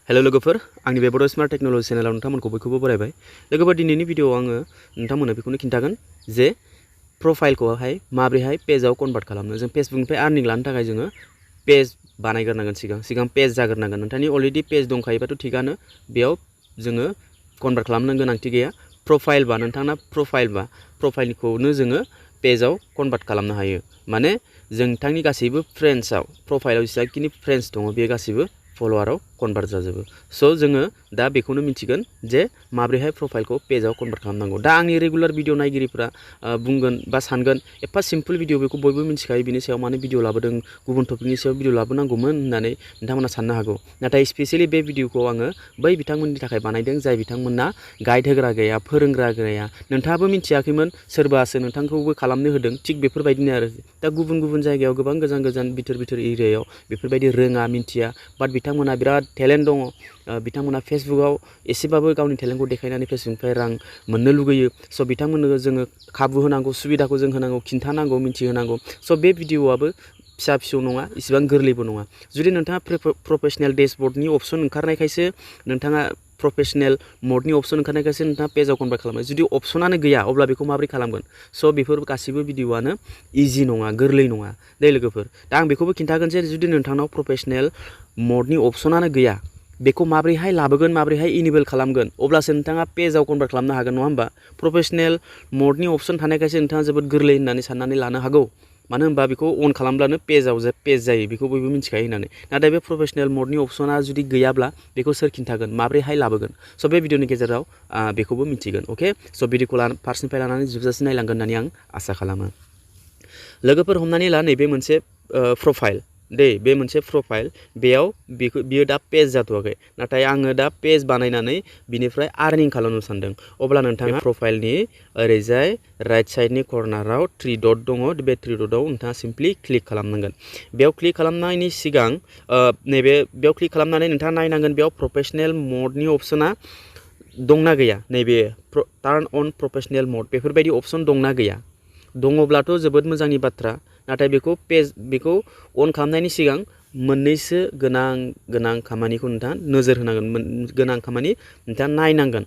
Hello लोगोफोर आंनि बे बड' स्मार्ट टेक्न'लजि चेनेलाव नोंथांमोनखौ बयखौबो बरायबाय। लोगोफोर दिनैनि भिडिअ'आव आङो नोंथांमोननो बेखौनो खिन्थागोन जे प्रफाइलखौहाय माबोरैहाय पेजआव कनभार्ट खालामनो। जों फेसबुकनिफ्राय आर्निं लानो थाखाय जोङो पेज बानायग्रोनांगोन, सिगां पेज जाग्रोनांगोन। नोंथांनि अलरेडि पेज दंखायोबाथ' थिगानो, बेयाव जोङो कनभार्ट खालामनो गोनांथि गैया। प्रफाइलबा नोंथांना प्रफाइलखौनो जोङो पेजआव कनभार्ट खालामनो हायो। माने नोंथांनि गासैबो फ्रेन्ड्सआव प्रफाइलाव जेसेबांखिनि फ्रेन्ड्स दङ बे गासैबो फल'वाराव कनभार्ट जाजोबो। स' जोङो दा बेखौनो मिथिगोन जे माबोरैहाय प्रफाइलखौ पेजआव कनभार्ट खालामनांगौ। दा आंनि रेगुलार भिडिअ नायगिरिफ्रा बुंगोन बा सानगोन एफा सिम्पल भिडिअ बेखौ बयबो मिथिखायो, बिनि सायाव मानो भिडिअ लाबोदों, गुबुन टपिकनि सायाव भिडिअ लाबोनांगौमोन होननानै नोंथांमोना साननो हागौ। नाथाय स्पेसियेलि बे भिडिअखौ आङो बै बिथांमोननि थाखाय बानायदों जाय बिथांमोना गाइड होग्रा गैया, फोरोंग्रा गैया। नोंथाङाबो मिथियाखैमोन, सोरबासो नोंथांखौबो खालामनो होदों। थिग बेफोरबायदिनो आरो दा गुबुन गुबुन जायगायाव गोबां गोजान गोजान बिथोर एरियायाव बेफोरबायदि रोङा, मिथिया, बाट बिथांमोना बिराद टेलेन्ट दङ। बिथांमोना फेसबुकआव एसेबाबो गावनि टेलेन्टखौ देखायनानै फेसबुकनिफ्राय रां मोननो लुगैयो। स' बिथांमोननो जोङो खाबु होनांगौ, सुबिदाखौ जों होनांगौ, खिन्थानांगौ, मिथिहोनांगौ। स' बे भिडिअआबो फिसा फिसौ नङा, इसिबां गोरलैबो नङा। जुदि नोंथाङा प्रफेसनेल डेशबर्डनि अपसन ओंखारनायखायसो नोंथाङा पेजाव कनभार्ट खालामो। जुदि अपसनानो गैया अब्ला बेखौ माबोरै खालामगोन? स' बेफोर गासैबो भिडिअआनो इजि नङा, गोरलै नङा दे लोगोफोर। दा आं बेखौबो खिन्थागोन जे जुदि नोंथांनाव प्रफेसनेल मडनि अपसनानो गैया, बेखौ माबोरैहाय लाबोगोन, माबोरैहाय इनेबल खालामगोन, अब्लासो नोंथाङा पेजाव कनभार्ट खालामनो हागोन, नङा होमबा? प्रफेसनेल मडनि अपसन थानायखायसो नोंथाङा जोबोद गोरलै होननानै साननानै लानो हागौ। मानो होनबा बेखौ अन खालामब्लानो पेजाव पेज जायो, बेखौ बयबो मिथिखायो होननानै। नाथाय बे प्रफेसनेल मडनि अपसना जुदि गैयाब्ला बेखौ सोर खिन्थागोन, माबोरैहाय लाबोगोन? स' बे भिडिअनि गेजेराव बेखौबो मिथिगोन। अके, स' भिडिअखौ फार्स्टनिफ्राय लानानै जोबजासिम नायलांगोन होननानै आं आसा खालामो। लोगोफोर हमनानै ला नैबे मोनसे प्रफाइल बे मोनसे प्रफाइल, बियो दा पेज जाथ'वाखै, नाथाय आङो दा पेज बानायनानै बिनिफ्राय आर्निं खालामनो सानदों। अब्ला नोंथाङा प्रफाइलनि ओरैजाय राइट साइडनि कर्नाराव 3 डट दङ, बे 3 डटआव नोंथाङा सिम्पलि क्लिक खालामनांगोन। बेयाव क्लिक खालामनायनि सिगां बेयाव क्लिक खालामनानै नोंथाङा नायनांगोन बेयाव प्रफेसनेल मडनि अपसना दंना गैया। नैबे टार्न अन प्रफेसनेल मड बेफोरबायदि अपसन दंना गैया। दङब्लाथ' जोबोद मोजांनि बाथ्रा, नाथाय बेखौ अन खालामनायनि सिगां मोननैसो गोनां खामानिखौ नोंथाङा नोजोर होनांगोन, गोनां खामानि नोंथाङा नायनांगोन।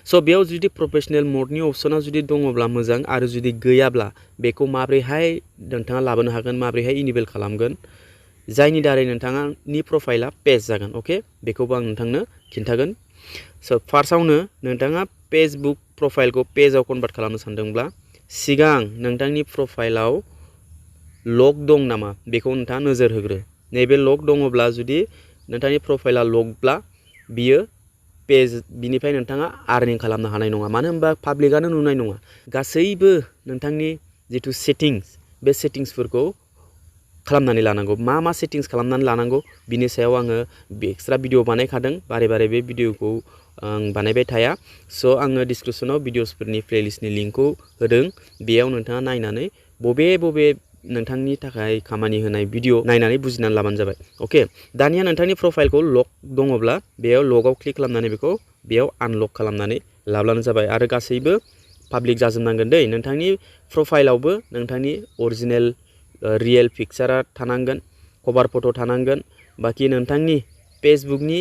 स' बेयाव जुदि प्रफेसनेल मडनि अपसना जुदि दङब्ला मोजां, आरो जुदि गैयाब्ला बेखौ माबोरैहाय नोंथाङा लाबोनो हागोन, माबोरैहाय इनेबल खालामगोन, जायनि दारै नोंथांनि प्रफाइला पेज जागोन। अके, बेखौबो आं नोंथांनो खिन्थागोन। स' फार्स्टआवनो नोंथाङा फेसबुक प्रफाइलखौ पेजाव कनभार्ट खालामनो सानदोंब्ला सिगां नोंथांनि प्रफाइलाव लग दं नामा बेखौ नोंथाङा नोजोर होग्रो। नैबे लग दङब्ला, जुदि नोंथांनि प्रफाइला लगब्ला बियो बिनिफ्राय नोंथाङा आर्निं खालामनो हानाय नङा। मानो होनबा पाब्लिकआनो नुनाय नङा। गासैबो नोंथांनि जिथु सेटिंस, बे सेटिंसफोरखौ खालामनानै लानांगौ। मा सेटिंस खालामनानै लानांगौ बिनि सायाव आङो एक्सट्रा भिडिअ बानायखादों। बारे बे भिडिअखौ आं बानायबाय थाया। स' आङो डिसक्रिपसनाव भिडिअसफोरनि प्लेलिस्टनि लिंकखौ होदों। बेयाव नोंथाङा नायनानै बबे नोंथांनि थाखाय खामानि होनाय भिडिअ नायनानै बुजिनानै लाबानो जाबाय। अके, दानिया नोंथांनि प्रफाइलखौ लक दङब्ला बेयाव लगआव क्लिक खालामनानै बेखौ बेयाव आनलक खालामनानै लाब्लानो जाबाय। आरो गासैबो पाब्लिक जाजोबनांगोन दै। नोंथांनि प्रफाइलावबो नोंथांनि अरिजिनेल रियेल पिकचारा थानांगोन, कभार फट' थानांगोन। बाखि नोंथांनि फेसबुकनि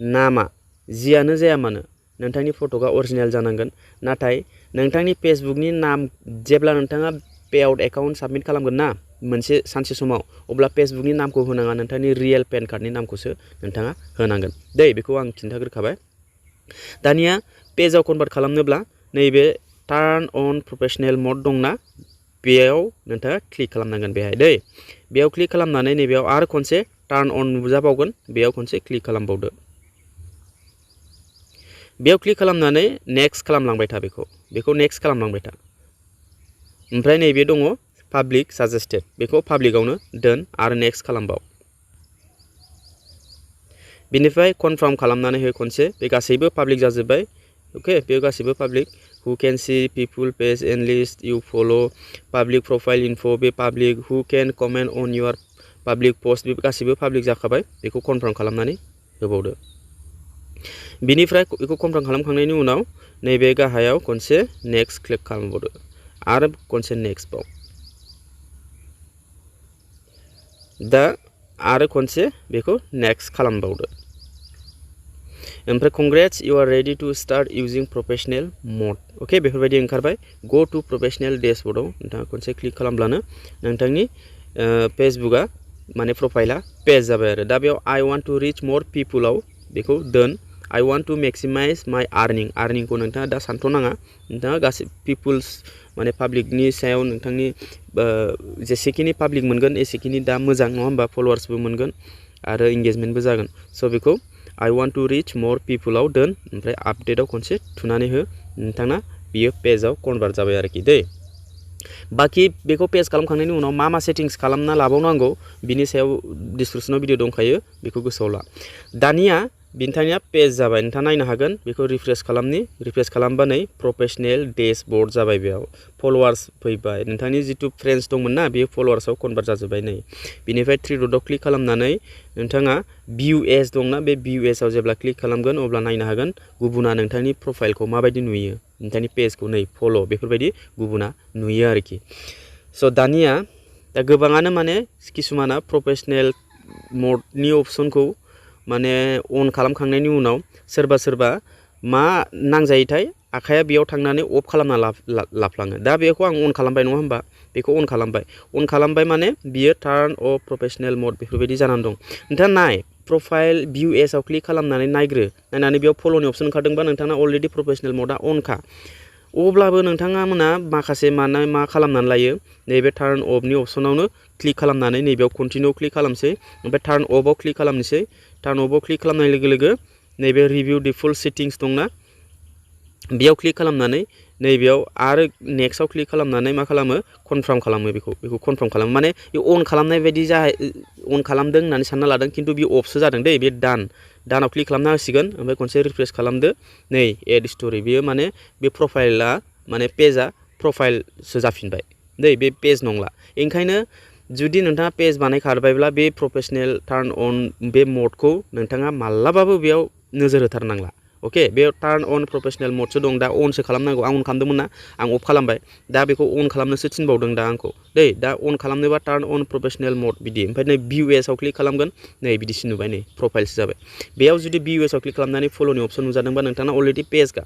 नामा जियानो जाया मानो नोंथांनि फट'आ अरिजिनेल जानांगोन। नाथाय नोंथांनि फेसबुकनि नाम जेब्ला नोंथाङा पेआउट एकाउन्ट साबमिट खालामगोन ना सानसे समाव, अब्ला फेसबुकनि नामखौ होनाङा, नोंथांनि रियेल पेन कार्डनि नामखौसो नोंथाङा होनांगोन दै। बेखौ आं खिन्थाग्रोखाबाय। दानिया पेजाव कनभार्ट खालामनोब्ला नैबे टार्न अन प्रफेसनेल मड दंना, बेयाव नोंथाङा क्लिक खालामनांगोन बेहाय दै। बेयाव क्लिक खालामनानै नैबेयाव आरो खनसे टार्न अन नुजाबावगोन, बेयाव खनसे क्लिक खालामबावदो। बेयाव क्लिक खालामनानै नेक्स्ट खालामलांबाय था, बेखौ नेक्स्ट खालामलांबाय था। ओमफ्राय नैबे दङ पाब्लिक साजेस्टेड, बेखौ पाब्लिकआवनो दोन आरो नेक्स्ट खालामबाव। बिनिफ्राय कनफार्म खालामनानै हो खनसे। बे गासैबो पाब्लिक जाजोब्बाय। अके, बे गासैबो public. Who can see people page and list you follow', public profile info' बे public, who can comment on your public post, बे गासैबो पाब्लिक जाखाबाय। बेखौ कनफार्म खालामनानै होबावदो। बिनिफ्राय बेखौ कनफार्म खालामखांनायनि उनाव नैबे गाहायाव खनसे नेक्स्ट क्लिक खालामबावदो आरो खनसे नेक्स्ट बाव। दा आरो खनसे बेखौ नेक्स्ट खालामबावदो। ओमफ्राय congrats you are ready to start using professional mode okay बेफोरबायदि ओंखारबाय go to professional dashboard आव नोंथाङा खनसे क्लिक खालामब्लानो नोंथांनि फेसबुकआ माने प्रफाइला पेज जाबाय आरो दा बेयाव I want to reach more people आव बेखौ दोन I want to maximize my earning को नोंथाङा दा सानथ'नाङा नोंथाङा गासै पिपुल्स माने पाब्लिकनि सायाव नोंथांनि जेसेखिनि पाब्लिक मोनगोन एसेखिनि दा मोजां नङा होमबा फलोवार्सबो मोनगोन आरो इंगेजमेन्टबो जागोन स' बेखौ I want to reach more people आव दोन ओमफ्राय आपडेटआव खनसे थुनानै हो नोंथाङा बियो पेजआव कनभार्ट जाबाय आरोखि दै बाखि बेखौ पेज खालामखांनायनि उनाव मा सेटिंग्स खालामना लाबावनांगौ बिनि सायाव डिसक्रिपसनाव भिडिअ दंखायो बेखौ गोसोआव ला दानिया बिनथानिया पेज जाबाय नोंथाङा नायनो हागोन बेखौ रिफ्रेश खालामबा नै प्रोफेशनल डैशबोर्ड जाबाय बेयाव फलोवार्स फैबाय नोंथांनि जितु फ्रेन्ड्स दंमोन ना बे फलोवार्सआव कनभार्ट जाजोबबाय नै बिनिफ्राय थ्रि डटआव क्लिक खालामनानै नोंथाङा भिउ एज दंना बे भिउ एजआव जेब्ला क्लिक खालामगोन अब्ला नायनो हागोन गुबुना नोंथांनि प्रफाइलखौ माबायदि नुयो नोंथांनि पेजखौ नै फल' बेफोरबायदि गुबुना नुयो आरोखि स' दानिया दा गोबाङानो माने किसुमाना प्रोफेशनल मडनि अपसनखौ माने अन खालामखांनायनि उनाव सोरबा मा नांजायोथाय आखाया बेयाव थांनानै अफ खालामना लाफ्लाङो दा बेखौ आं अन खालामबाय नङा होमबा बेखौ अन खालामबाय माने बियो टार्न अफ प्रोफेशनल मड बेफोरबायदि जानानै दं नोंथाङा नाय प्रफाइल भिउ एजआव क्लिक खालामनानै नायनानै बेयाव फल'नि अपसन ओंखारदोंबा नोंथाङा अलरेडि प्रोफेशनल मडआ अनखा अब्लाबो नोंथाङा मोना माखासे मा खालामनानै लायो नैबे टार्न अफनि अपसनावनो क्लिक खालामनानै नैबेयाव कन्टिनिउ क्लिक खालामसै ओमफ्राय टार्न अफआव क्लिक खालामनोसै टार्न अफआव क्लिक खालामनाय लोगो नैबे रिभिउ डिफल्ट सेटिंग्स दंना बेयाव क्लिक खालामनानै नैबेयाव आरो नेक्स्टआव क्लिक खालामनानै मा खालामो कनफार्म खालामो बेखौ कनफार्म खालामो माने बे अन खालामनाय बायदि अन खालामदों होननानै सानना लादों खिन्थु बे अफसो जादों दै बे दानाव क्लिक खालामना होसिगोन ओमफ्राय खनसे रिफ्रेश खालामदो नै एड स्टोरी बेयो माने बे प्रफाइला माने पेजआ प्रफाइलसो जाफिनबाय दै बे पेज नंला ओंखायनो जुदि नोंथाङा पेज बानायखारबायब्ला बे प्रोफेशनल टार्न अन बे मडखौ नोंथाङा मालाबाबो बेयाव नोजोर होथारनांला ओके बे टार्न अन प्रोफेशनल मडसो दं दा अनसो खालामनांगौ आं अन खालामदोंमोन ना आं अफ खालामबाय दा बेखौ अन खालामनोसो थिनबावदों दा आंखौ दै दा अन खालामनोबा टार्न अन प्रोफेशनल मड बिदि ओमफ्राय नै भिउ एजआव क्लिक खालामगोन नै बिदिसो नुबाय नै प्रफाइलसो जाबाय बेयाव जुदि भिउ एजआव क्लिक खालामनानै फल'नि अपसन नुजादोंबा नोंथाङा अलरेडि पेजखा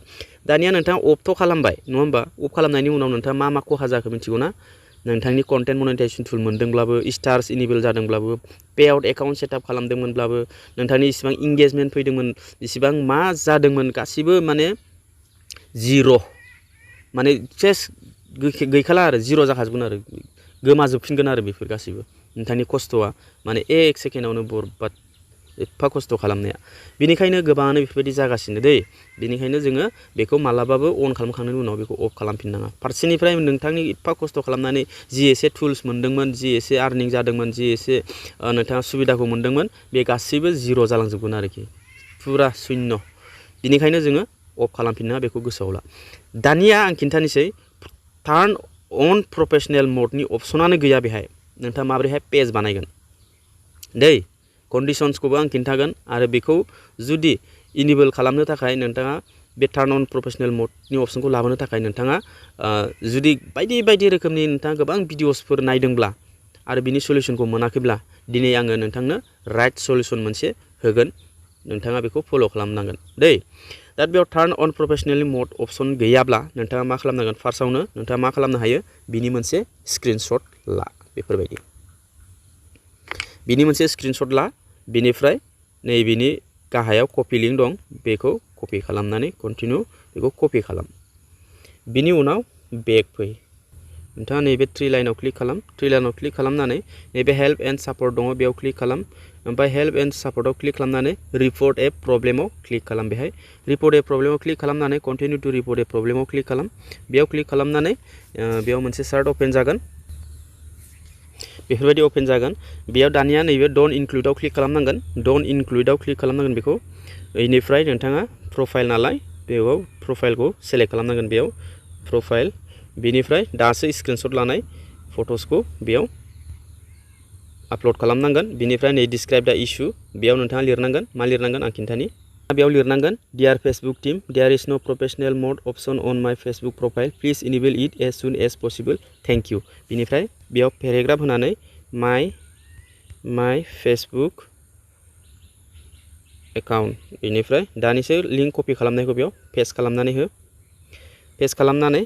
दानिया नोंथाङा अफथ' खालामबाय नङा होमबा अफ खालामनायनि उनाव नोंथाङा मा खहा जाखो मिथिगौ ना नोंथांनि कन्टेन्ट मनेटाइजेशन टुल मोनदोंब्लाबो स्टार्स इनेबल जादोंब्लाबो पेआउट एकाउन्ट सेटआप खालामदोंमोनब्लाबो नोंथांनि इसिबां इंगेजमेन्ट फैदोंमोन इसिबां मा जादोंमोन गासिबो माने जिर' माने सेस गैखाला आरो जिर' जाखाजोबगोन आरो गोमाजोबफिनगोन आरो बेफोर गासिबो नोंथांनि खस्थ'आ माने एक सेकेन्डआवनो बरबाद एफा खस्थ' खालामनाया बेनिखायनो गोबाङानो बेफोरबायदि जागासिनो दै बेनिखायनो जोङो बेखौ मालाबाबो अन खालामखांनायनि उनाव बेखौ अफ खालामफिननाङा फारसेनिफ्राय नोंथांनि एफा खस्थ' खालामनानै जि एसे टुल्स मोनदोंमोन जि एसे आर्निं जादोंमोन जि एसे नोंथाङा सुबिदाखौ मोनदोंमोन बे गासैबो जिर' जालांजोबगोन आरोखि फुरा शून्य बेनिखायनो जोङो अफ खालामफिननाङा बेखौ गोसोआव ला दानिया आं खिन्थानोसै टार्न अन प्रोफेशनल मडनि अपसनानो गैया बेहाय नोंथाङा माबोरैहाय पेज बानायगोन दै कन्डिशन्सखौबो आं खिन्थागोन आरो बेखौ जुदि इनेबल खालामनो थाखाय नोंथाङा बे टार्न अन प्रोफेशनल मडनि अपसनखौ लाबोनो थाखाय नोंथाङा जुदि बायदि रोखोमनि नोंथाङा गोबां भिडिअसफोर नायदोंब्ला आरो बिनि सलिउसनखौ मोनाखैब्ला दिनै आङो नोंथांनो राइट सलिउसन मोनसे होगोन नोंथाङा बेखौ फल' खालामनांगोन दै दा बेयाव टार्न अन प्रोफेशनल मड अपसन गैयाब्ला नोंथाङा मा खालामनांगोन फार्स्टआवनो नोंथाङा मा खालामनो हायो बिनि मोनसे स्क्रिनशट ला बेफोरबायदि बिनि मोनसे स्क्रिनशट ला बिनिफ्राय नैबेनि गाहायाव कपि लिंक दं बेखौ कपि खालामनानै कन्टिनिउ बेखौ कपि खालाम बिनि उनाव बेक फै नोंथाङा नैबे थ्रि लाइनाव क्लिक खालामनानै नैबे हेल्प एन्ड सापर्ट दङ बेयाव क्लिक खालाम ओमफ्राय हेल्प एन्ड सापर्टआव क्लिक खालामनानै रिपर्ट ए प्रब्लेमाव क्लिक खालाम बेहाय रिपर्ट ए प्रब्लेमाव क्लिक खालामनानै कन्टिनिउ टु रिपर्ट ए प्रब्लेमाव क्लिक खालाम बेयाव क्लिक खालामनानै बेयाव मोनसे सार्ट अपेन जागोन बेफोरबायदि अपेन जागोन बेयाव दानिया नैबे डन्ट इनक्लुडआव क्लिक खालामनांगोन डन्ट इनक्लुडआव क्लिक खालामनांगोन बेखौ बेनिफ्राय नोंथाङा प्रफाइल नालाय बेयाव प्रफाइलखौ सेलेक्ट खालामनांगोन बेयाव प्रफाइल बेनिफ्राय दासो स्क्रिनशट लानाय फट'सखौ बेयाव आपल'ड खालामनांगोन बेनिफ्राय नै डिसक्राइब दा इशु बेयाव नोंथाङा लिरनांगोन मा लिरनांगोन आं खिन्थानि बेयाव लिरनांगोन dear Facebook team there is know professional mud अपसन अन माय Facebook profile please enable it as soon as possible thank you बेनिफ्राय बेयाव पेराग्राफ होनानै माय फेसबुक एकाउन्ट बेनिफ्राय दानिसो लिंक कपि खालामनायखौ बेयाव पेस्ट खालामनानै हो पेस्ट खालामनानै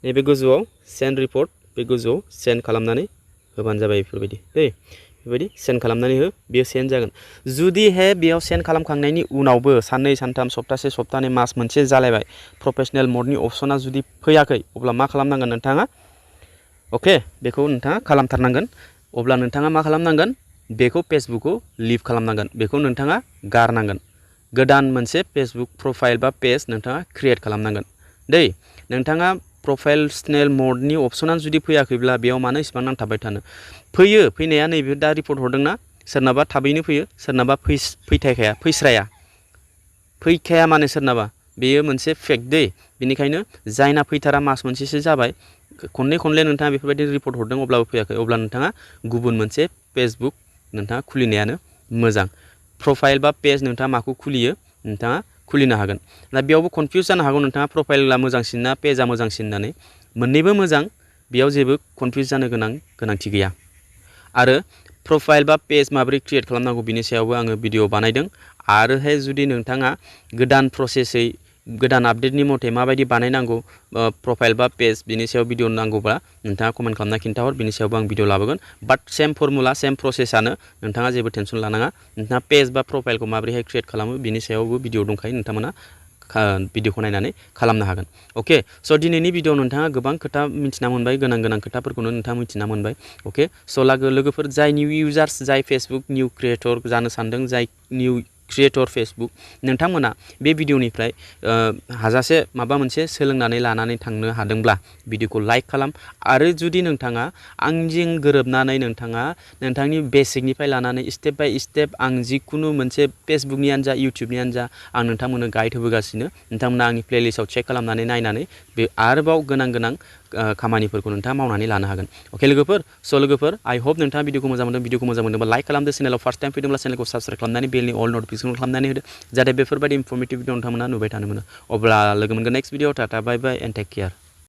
नैबे गोजौआव सेन्ड रिपर्ट बे गोजौआव सेन्ड खालामनानै होबानो जाबाय बेफोरबायदि दै बेबायदि सेन्ड खालामनानै हो बेयो सेन्ड जागोन जुदिहे बेयाव सेन्ड खालामखांनायनि उनावबो साननै सानथाम सप्तासे सप्तानै मास मोनसे जालायबाय प्रफेशनेल मडनि अपसना जुदि फैयाखै अब्ला मा खालामनांगोन नोंथाङा अके बेखौ नोंथाङा खालामथारनांगोन अब्ला नोंथाङा मा खालामनांगोन बेखौ फेसबुकखौ लिभ खालामनांगोन बेखौ नोंथाङा गारनांगोन गोदान मोनसे फेसबुक प्रफाइल बा पेज नोंथाङा क्रिएट खालामनांगोन दै नोंथाङा प्रफेशनेल मडनि अपसना जुदि फैयाखैब्ला बेयाव मानो इसिबां नांथाबबाय थानो फैयो फैनाया नैबे दा रिपर्ट हरदोंना सोरनाबा थाबैनो फैयो सोरनाबा फैखाया माने सोरनाबा बेयो मोनसे फेक्ट दै बेनिखायनो जायना फैथारा मास मोनसेसो जाबाय खनले नोंथाङा बेफोरबायदि रिपर्ट हरदों अब्लाबो फैयाखै अब्ला नोंथाङा गुबुन मोनसे फेसबुक नोंथाङा खुलिनायानो मोजां प्रफाइल बा पेज नोंथाङा माखौ खुलियो नोंथाङा खुलिनो हागोन दा बेयावबो कनफिउज जानो हागौ नोंथाङा प्रफाइला मोजांसिन ना पेजआ मोजांसिन होननानै मोननैबो मोजां बेयाव जेबो कनफिउज जानो गोनांथि गैया आरो प्रफाइल बा पेज माबोरै क्रिएट खालामनांगौ बिनि सायावबो आङो भिडिअ बानायदों आरोहाय जुदि नोंथाङा गोदान प्रसेसै गोदान आपडेटनि मथे माबायदि बानायनांगौ प्रफाइल बा पेज बिनि सायाव भिडिअ नांगौब्ला नोंथाङा कमेन्ट खालामना खिन्थाहर बिनि सायावबो आं भिडिअ लाबोगोन बाट सेम फर्मुला सेम प्रसेसआनो नोंथाङा जेबो टेनसन लानाङा नोंथाङा पेज बा प्रफाइलखौ माबोरैहाय क्रिएट खालामो बिनि सायावबो भिडिअ दंखायो नोंथांमोना भिडिअखौ नायनानै खालामनो हागोन अके स' दिनैनि भिडिअ नोंथाङा गोबां खोथा मिथिना मोनबाय गोनां खोथाफोरखौनो नोंथाङा मिथिना मोनबाय अके स' लोगोफोर जाय निउ इउजार्स जाय फेसबुक निउ क्रिएटर जानो सानदों जाय निउ क्रिएटर फेसबुक नोंथांमोना बे भिडिअनिफ्राय हाजासे माबा मोनसे सोलोंनानै लानानै थांनो हादोंब्ला भिडिअखौ लाइक खालाम आरो जुदि नोंथाङा आंजों गोरोबनानै नोंथाङा नोंथांनि बेसिकनिफ्राय लानानै स्टेप बाय स्टेप आं जिखुनु मोनसे फेसबुकनियानो जा इउटुबनियानो जा आं नोंथांमोननो गाइड होबोगासिनो नोंथांमोना आंनि प्लेलिस्टआव चेक खालामनानै नायनानै बे आरोबाव गोनां खामानिफोरखौ नोंथाङा मावनानै लानो हागोन अके लोगोफोर आइ होप नोंथाङा भिडिअखौ मोजां मोनदोंबा लाइक खालामदो चेनेलाव फार्स्ट टाइम फैदोंब्ला चेनेलखौ साबस्क्राइब खालामनानै बेलनि अल नटिफिकेसन खालामनानै होदो जाहाथे बेफोरबायदि इनफर्मेटिभ भिडिअ नोंथांमोना नुबाय थानो मोनो अब्ला लोगो मोनगोन नेक्स्ट भिडिअ टाटा bye bye and take care